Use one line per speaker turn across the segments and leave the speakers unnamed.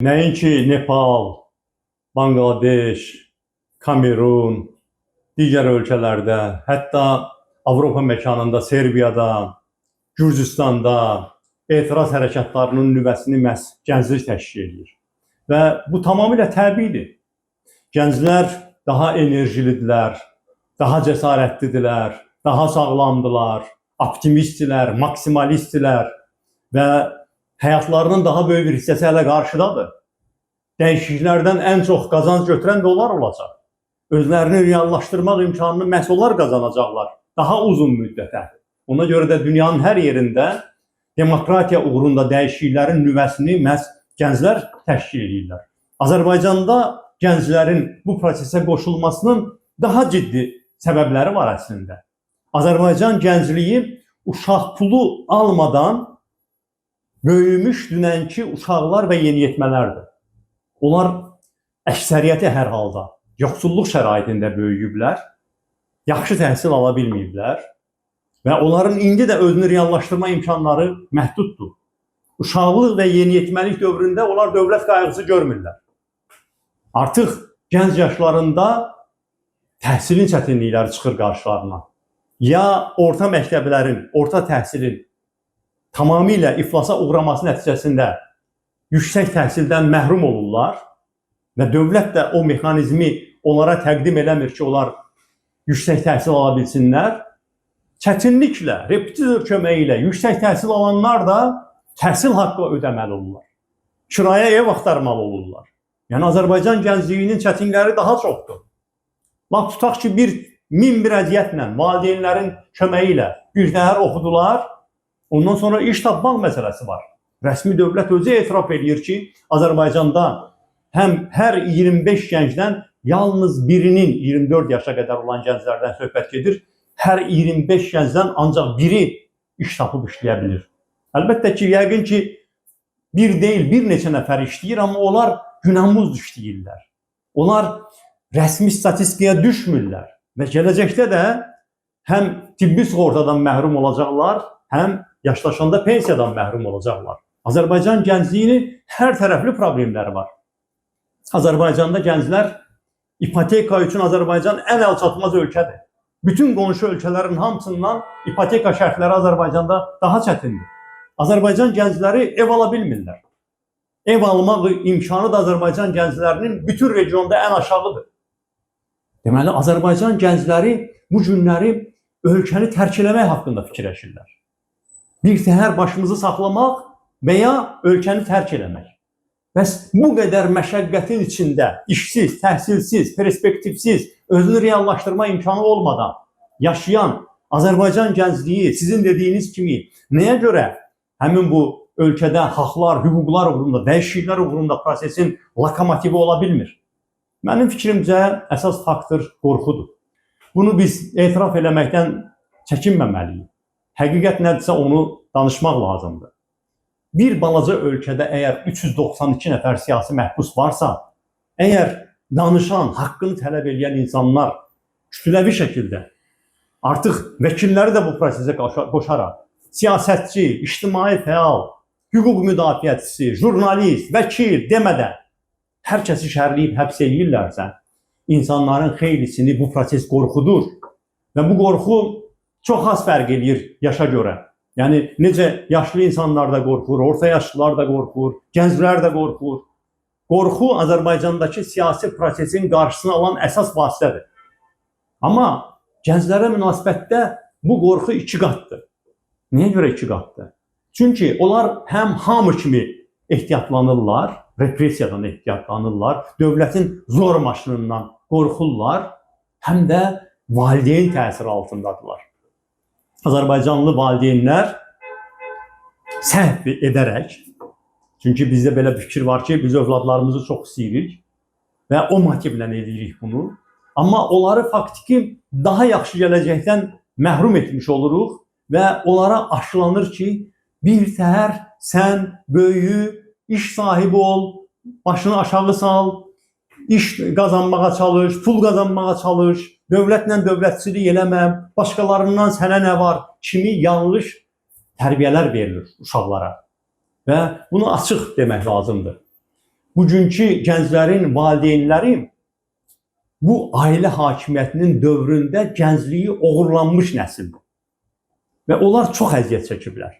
Nəinki Nepal, Bangladeş, Kamerun, digər ölkələrdə, hətta Avropa məkanında, Serbiyada, Gürcüstanda etiraz hərəkatlarının nüvəsini məhz gənclik təşkil edir. Və bu tamamilə təbiidir. Gənclər daha enerjilidirlər, daha cəsarətlidirlər, daha sağlamdılar, optimistdirlər, maksimalistdirlər və həyatlarının daha böyük bir hissəsi hələ qarşıdadır. Dəyişikliklərdən ən çox qazanc götürən də onlar olacaq. Özlərini reallaşdırmaq imkanını məhz onlar qazanacaqlar daha uzun müddətə. Ona görə də dünyanın hər yerində demokratiya uğrunda dəyişikliklərin nüvəsini məhz gənclər təşkil edirlər. Azərbaycanda gənclərin bu prosesə qoşulmasının daha ciddi səbəbləri var əslində. Azərbaycan gəncliyi uşaq pulu almadan böyümüş dünənki uşaqlar və yeniyetmələrdir. Onlar əksəriyyəti hər halda yoxsulluq şəraitində böyüyüblər, yaxşı təhsil ala bilməyiblər və onların indi də özünü reallaşdırma imkanları məhduddur. Uşaqlıq və yeniyetməlik dövründə onlar dövlət qayğısı görmürlər. Artıq gənc yaşlarında təhsilin çətinlikləri çıxır qarşılarına. Ya orta məktəblərin, orta təhsilin tamamilə iflasa uğraması nəticəsində yüksək təhsildən məhrum olurlar və dövlət də o mexanizmi onlara təqdim eləmir ki, onlar yüksək təhsil ala bilsinlər. Çətinliklə, repetitor köməyi ilə yüksək təhsil alanlar da təhsil haqqı ödəməli olurlar. Kirayə ev axtarmalı olurlar. Yəni Azərbaycan gəncliyinin çətinlikləri daha çoxdur. Bax, tutaq ki, min bir əziyyətlə, valideynlərin köməyi ilə bir təhər oxudular, ondan sonra iş tapmaq məsələsi var. Rəsmi dövlət özü etiraf edir ki, Azərbaycanda hər 25 gəncdən yalnız birinin 24 yaşa qədər olan gənclərdən söhbət gedir. Hər 25 gəncdən ancaq biri iş tapıb işləyə bilir. Əlbəttə ki, yəqin ki, bir deyil, bir neçə nəfər işləyir, amma onlar günahmuz işləyirlər. Onlar rəsmi statistikaya düşmürlər və gələcəkdə də həm tibbi sığortadan məhrum olacaqlar, həm yaşlaşanda pensiyadan məhrum olacaqlar. Azərbaycan gəncliyinin hər tərəfli problemləri var. Azərbaycanda gənclər ipoteka üçün Azərbaycan ən əlçatmaz ölkədir. Bütün qonşu ölkələrin hamısından ipoteka şərtləri Azərbaycanda daha çətindir. Azərbaycan gəncləri ev ala bilmirlər. Ev almaq imkanı da Azərbaycan gənclərinin bütün regionda ən aşağıdır. Deməli, Azərbaycan gəncləri bu günləri ölkəni tərk eləmək haqqında fikirləşirlər. Bir təhər başımızı saxlamaq və ya ölkəni tərk eləmək. Bəs bu qədər məşəqqətin içində işsiz, təhsilsiz, perspektivsiz, özünü reallaşdırma imkanı olmadan yaşayan Azərbaycan gəncliyi sizin dediyiniz kimi nəyə görə həmin bu ölkədə haqlar, hüquqlar uğrunda, dəyişikliklər uğrunda prosesin lokomotivi ola bilmir? Mənim fikrimcə əsas faktor qorxudur. Bunu biz etiraf eləməkdən çəkinməməliyik. Həqiqət nədirsə onu danışmaq lazımdır. Bir balaca ölkədə əgər 392 nəfər siyasi məhbus varsa, əgər danışan, haqqını tələb edən insanlar kütləvi şəkildə artıq vəkilləri də bu prosesə qoşaraq, siyasətçi, ictimai fəal, hüquq müdafiəçisi, jurnalist, vəkil demədən hər kəsi şərləyib həbs edirlərsə, insanların xeylisini bu proses qorxudur və bu qorxu çox az fərq edir yaşa görə. Yəni, necə yaşlı insanlar da qorxur, orta yaşlılar da qorxur, gənclər də qorxur. Qorxu Azərbaycandakı siyasi prosesin qarşısını alan əsas vasitədir. Amma gənclərə münasibətdə bu qorxu 2 qatdır. Niyə görə 2 qatdır? Çünki onlar həm hamı kimi ehtiyatlanırlar, repressiyadan ehtiyatlanırlar, dövlətin zor maşınından qorxurlar, həm də valideyn təsiri altındadırlar. Azərbaycanlı valideynlər səhv edərək, çünki bizdə belə bir fikir var ki, biz övladlarımızı çox istəyirik və o motivlə edirik bunu. Amma onları faktiki daha yaxşı gələcəkdən məhrum etmiş oluruq və onlara aşılanır ki, bir təhər sən böyü, iş sahibi ol, başını aşağı sal, iş qazanmağa çalış, pul qazanmağa çalış, dövlətlə dövlətçilik eləmə, başqalarından sənə nə var kimi yanlış tərbiyələr verilir uşaqlara. Və bunu açıq demək lazımdır. bugünkü gənclərin valideynləri bu ailə hakimiyyətinin dövründə gəncliyi oğurlanmış nəsildir. Və onlar çox əziyyət çəkiblər.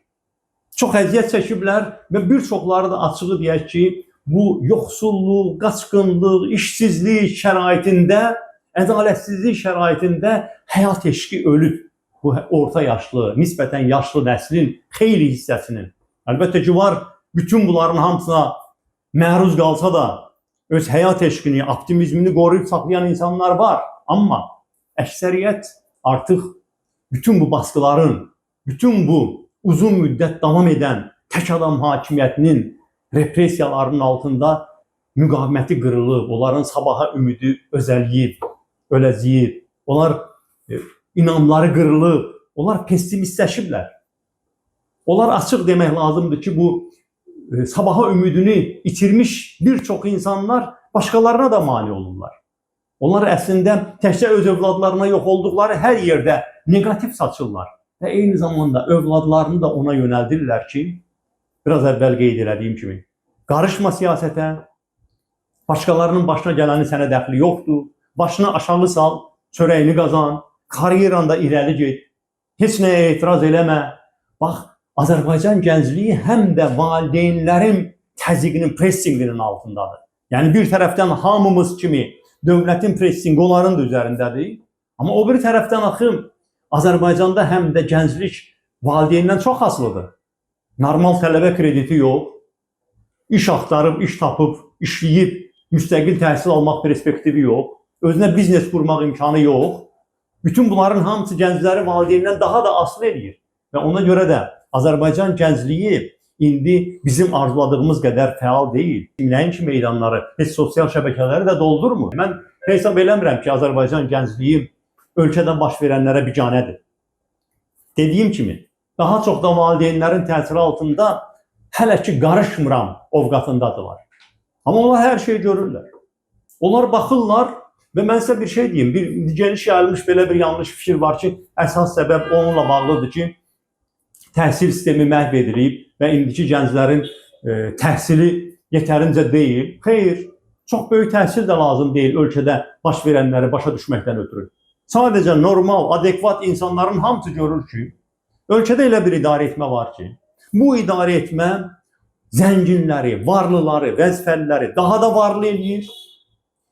Çox əziyyət çəkiblər və bir çoxları da açığı deyək ki, bu yoxsulluq, qaçqınlıq, işsizlik şəraitində, ədalətsizlik şəraitində həyat eşqi ölüb. Bu orta yaşlı, nisbətən yaşlı nəslin xeyli hissəsinin. Əlbəttə ki, var, bütün bunların hamısına məruz qalsa da öz həyat eşqini, optimizmini qoruyub saxlayan insanlar var. Amma əksəriyyət artıq bütün bu baskıların, bütün bu uzun müddət davam edən tək adam hakimiyyətinin repressiyalarının altında müqaviməti qırılıb, onların sabaha ümidi özəliyib, öləcəyib, onlar inamları qırılıb, onlar pessimistləşiblər. Onlar açıq demək lazımdır ki, bu sabaha ümidini itirmiş bir çox insanlar başqalarına da mane olurlar. Onlar əslində təkcə öz övladlarına yox olduqları hər yerdə negativ saçırlar və eyni zamanda övladlarını da ona yönəldirlər ki, biraz əvvəl qeyd elədiyim kimi, qarışma siyasətə, başqalarının başına gələni sənə dəxli yoxdur, başına aşağı sal, çörəyini qazan, karyeranda irəli get, heç nəyə etiraz eləmə. Bax, Azərbaycan gəncliyi həm də valideynlərin təzyiqinin, pressinginin altındadır. Yəni bir tərəfdən hamımız kimi dövlətin pressingi onların da üzərindədir. Amma o bir tərəfdən axım Azərbaycanda həm də gənclik valideyndən çox asılıdır. Normal tələbə krediti yox, iş axtarıb, iş tapıb, işləyib, müstəqil təhsil almaq perspektivi yox, özünə biznes qurmaq imkanı yox. Bütün bunların hamısı gəncləri valideyndən daha da asılı edir. Və ona görə də Azərbaycan gəncliyi indi bizim arzuladığımız qədər fəal deyil. Nəinki meydanları, heç sosial şəbəkələri də doldurmur. Mən hesab eləmirəm ki, Azərbaycan gəncliyi ölkədə baş verənlərə biganədir. Dediyim kimi, daha çox da valideynlərin təsiri altında hələ ki qarışmıram ovqatındadılar. Amma onlar hər şeyi görürlər. Onlar baxırlar və mən sizə bir şey deyim, bir geniş yayılmış belə bir yanlış fikir var ki, əsas səbəb onunla bağlıdır ki, təhsil sistemi məhv edilib və indiki gənclərin təhsili yetərincə deyil. Xeyr, çox böyük təhsil də lazım deyil ölkədə baş verənləri başa düşməkdən ötürü. Sadəcə normal, adekvat insanların hamısı görür ki, ölkədə elə bir idarə etmə var ki, bu idarə etmə zənginləri, varlıları, vəzifəliləri daha da varlı eləyir,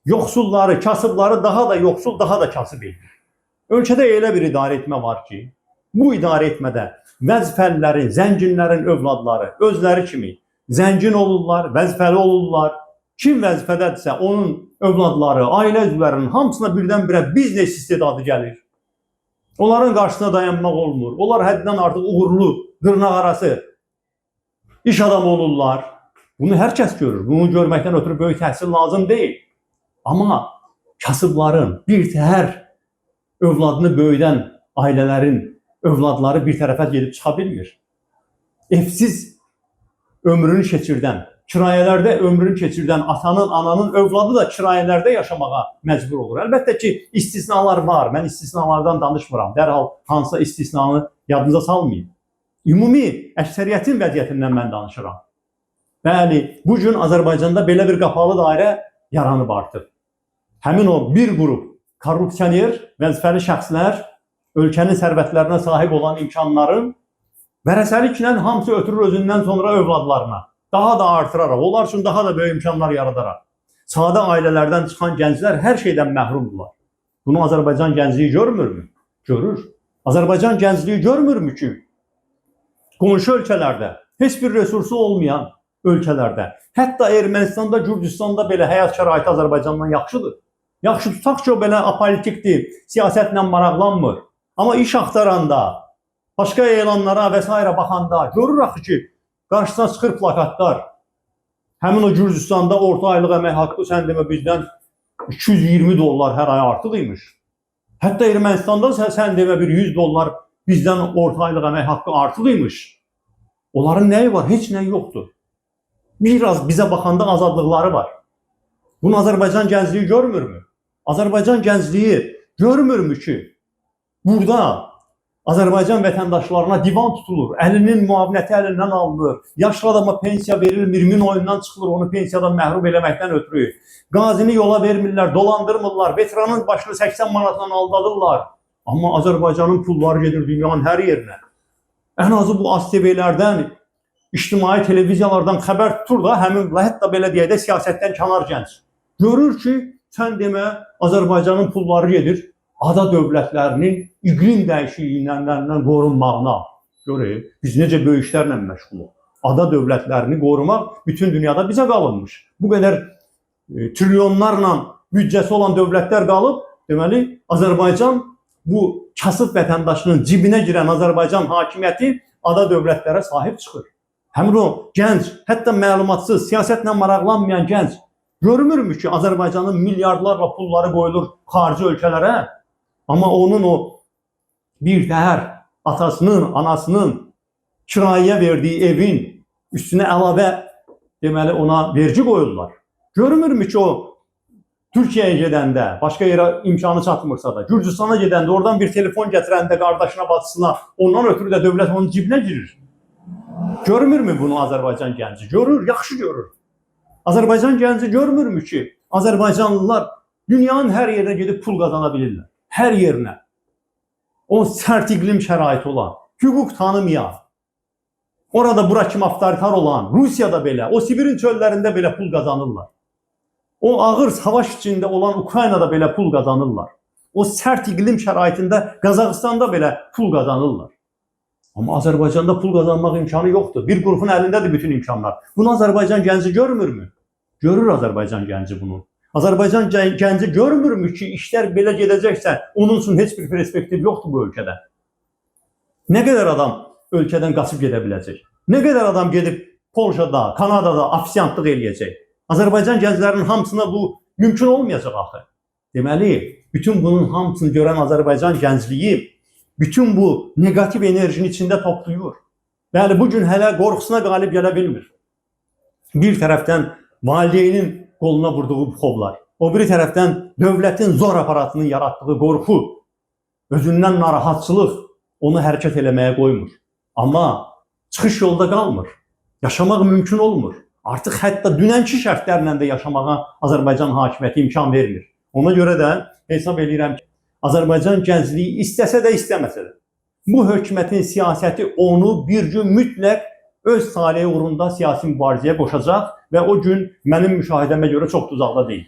yoxsulları, kasıbları daha da yoxsul, daha da kasıb eləyir. Ölkədə elə bir idarə etmə var ki, bu idarə etmədə vəzifəlilərin, zənginlərin övladları özləri kimi zəngin olurlar, vəzifəli olurlar. Kim vəzifədədirsə onun övladları, ailə üzvlərinin hamısına birdən-birə biznes istedadı gəlir. Onların qarşısına dayanmaq olmur. Onlar həddindən artıq uğurlu, dırnaq arası iş adamı olurlar. Bunu hər kəs görür. Bunu görməkdən ötürü böyük təhsil lazım deyil. Amma kasıbların, bir təhər övladını böyüdən ailələrin övladları bir tərəfə gedib çıxa bilmir. Evsiz ömrünü keçirdən, kirayələrdə ömrünü keçirdən atanın, ananın övladı da kirayələrdə yaşamağa məcbur olur. Əlbəttə ki, istisnalar var. Mən istisnalardan danışmıram. Dərhal hansısa istisnanı yadınıza salmayın. Ümumi əksəriyyətin vəziyyətindən mən danışıram. Bəli, bugün Azərbaycanda belə bir qapalı dairə yaranıb artıq. Həmin o bir qrup korrupsioner, vəzifəli şəxslər ölkənin sərvətlərinə sahib olan imkanların vərəsəliklə hamısı ötürür özündən sonra övladlarına. Daha da artıraraq, onlar üçün daha da böyük imkanlar yaradaraq. Sadə ailələrdən çıxan gənclər hər şeydən məhrumdurlar. Bunu Azərbaycan gəncliyi görmürmü? Görür. Azərbaycan gəncliyi görmürmü ki, qonşu ölkələrdə, heç bir resursu olmayan ölkələrdə, hətta Ermənistanda, Gürcüstanda belə həyat şəraiti Azərbaycandan yaxşıdır. Yaxşı tutaq ki, o belə apolitikdir, siyasətlə maraqlanmır. Amma iş axtaranda, başqa elanlara və s. baxanda görür axı ki, qarşısına çıxır plakatlar. Həmin o Gürcüstanda orta aylıq əmək haqqı sən demə bizdən $220 hər ay artıq imiş. Hətta Ermənistanda sən demə bir $100 bizdən orta aylıq əmək haqqı artıq imiş. Onların nəyi var? Heç nəyi yoxdur. Biraz bizə baxanda azadlıqları var. Bunu Azərbaycan gəncliyi görmürmü? Azərbaycan gəncliyi görmürmü ki, burada Azərbaycan vətəndaşlarına divan tutulur, əlinin müavinəti əlindən alınır, yaşlı adama pensiya verilmir, min oyundan çıxılır, onu pensiyadan məhrum eləməkdən ötürü. Qazini yola vermirlər, dolandırmırlar, veteranın başını 80 manatdan aldadırlar. Amma Azərbaycanın pulları gedir dünyanın hər yerinə. Ən azı bu ASTV-lərdən, ictimai televiziyalardan xəbər tutur da, həminlə hətta belə deyək də siyasətdən kənar gənc. Görür ki, sən demə Azərbaycanın pulları gedir ada dövlətlərinin iqlim dəyişikliyindən qorunmağına. Görək, biz necə böyük işlərlə məşğuluq. Ada dövlətlərini qorumaq bütün dünyada bizə qalınmış. Bu qədər trilyonlarla büdcəsi olan dövlətlər qalıb, deməli Azərbaycan bu kasıb vətəndaşının cibinə girən Azərbaycan hakimiyyəti ada dövlətlərə sahib çıxır. Həmin o gənc, hətta məlumatsız, siyasətlə maraqlanmayan gənc görmürmü ki, Azərbaycanın milyardlarla pulları qoyulur xarici ölkələrə? Amma onun o bir təhər atasının, anasının kirayəyə verdiyi evin üstünə əlavə deməli ona vergi qoyurlar. Görmürmü ki, o Türkiyəyə gedəndə, başqa yerə imkanı çatmırsa da, Gürcüstana gedəndə, oradan bir telefon gətirəndə qardaşına, bacısına, ondan ötürü də dövlət onun cibinə girir. Görmürmü bunu Azərbaycan gənci? Görür, yaxşı görür. Azərbaycan gənci görmürmü ki, Azərbaycanlılar dünyanın hər yerinə gedib pul qazana bilirlər. Hər yerinə. O sərt iqlim şəraiti olan, hüquq tanımayan, orada bura kimi avtoritar olan, Rusiyada belə, o Sibirin çöllərində belə pul qazanırlar. O ağır savaş içində olan Ukraynada belə pul qazanırlar. O sərt iqlim şəraitində Qazaxıstanda belə pul qazanırlar. Amma Azərbaycanda pul qazanmaq imkanı yoxdur. Bir qrupun əlindədir bütün imkanlar. Bunu Azərbaycan gənci görmürmü? Görür Azərbaycan gənci bunu. Azərbaycan gənci görmürmü ki, işlər belə gedəcəksə, onun üçün heç bir perspektiv yoxdur bu ölkədə. Nə qədər adam ölkədən qaçıb gedə biləcək? Nə qədər adam gedib Polşada, Kanadada ofisiantlıq eləyəcək? Azərbaycan gənclərinin hamısına bu mümkün olmayacaq axı. Deməli, bütün bunun hamısını görən Azərbaycan gəncliyi bütün bu negativ enerjinin içində toplayır. Bəli, bugün hələ qorxusuna qalib gələ bilmir. Bir tərəfdən valideynin qoluna vurduğu buxovlar, o biri tərəfdən dövlətin zor aparatının yaratdığı qorxu, özündən narahatçılıq onu hərəkət eləməyə qoymur. Amma çıxış yolda qalmır. Yaşamaq mümkün olmur. Artıq hətta dünənki şərtlərlə də yaşamağa Azərbaycan hakimiyyəti imkan vermir. Ona görə də hesab edirəm ki, Azərbaycan gəncliyi istəsə də istəməsə də, bu hökumətin siyasəti onu bir gün mütləq öz taleyi uğrunda siyasi mübarizəyə qoşacaq və o gün mənim müşahidəmə görə çox uzaqda deyil.